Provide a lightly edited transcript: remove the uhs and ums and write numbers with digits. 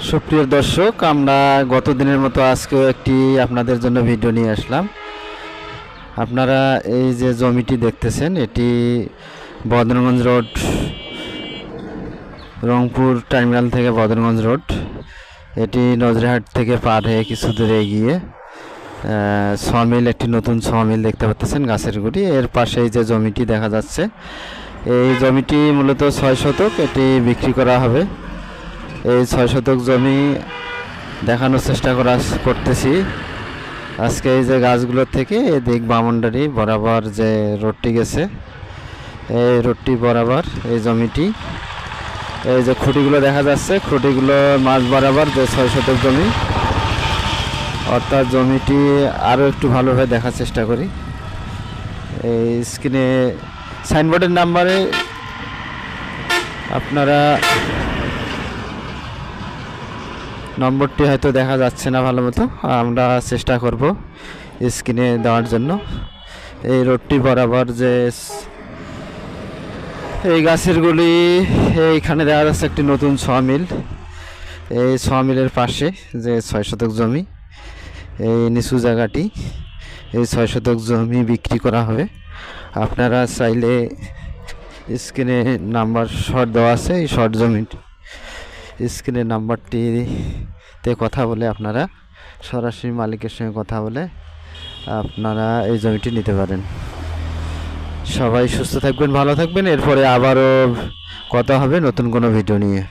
সুপ্রিয় দর্শক, আমরা গত দিনের মতো আজকেও একটি আপনাদের জন্য ভিডিও নিয়ে আসলাম। আপনারা এই যে জমিটি দেখতেছেন, এটি বদরগঞ্জ রোড, রংপুর টার্মিনাল থেকে বদরগঞ্জ রোড। এটি নজরহাট থেকে পার হয়ে কিছু দূরে এগিয়ে সমিল, একটি নতুন সমিল দেখতে পাচ্ছেন গাছের গুড়ি। এর পাশে এই যে জমিটি দেখা যাচ্ছে, এই জমিটি মূলত 6 শতক, এটি বিক্রি করা হবে। এই 6 শতক জমি দেখানোর চেষ্টা করতেছি আজকে। এই যে গাছগুলোর থেকে এদিক বামনডারি বরাবর যে রোডটি গেছে, এই রোডটি বরাবর এই জমিটি, এই যে খুঁটিগুলো দেখা যাচ্ছে, খুঁটিগুলো মাঝ বরাবর যে 6 শতক জমি, অর্থাৎ জমিটি আরও একটু ভালোভাবে দেখার চেষ্টা করি। এই স্ক্রিনে সাইনবোর্ডের নাম্বারে আপনারা নম্বরটি হয়তো দেখা যাচ্ছে না ভালো মতো, আমরা চেষ্টা করব স্ক্রিনে দেওয়ার জন্য। এই রোডটি বরাবর যে এই গাছেরগুলি, এইখানে দেখা যাচ্ছে একটি নতুন সমিল। এই সমিলের পাশে যে 6 শতক জমি, এই নিচু জায়গাটি, এই 6 শতক জমি বিক্রি করা হবে। আপনারা চাইলে স্ক্রিনে নাম্বার শর্ট দেওয়া আছে, এই শর্ট জমিটি স্ক্রিনের নাম্বারটিতে কথা বলে আপনারা সরাসরি মালিকের সঙ্গে কথা বলে আপনারা এই জমিটি নিতে পারেন। সবাই সুস্থ থাকবেন, ভালো থাকবেন। এরপরে আবারও কথা হবে নতুন কোনো ভিডিও নিয়ে।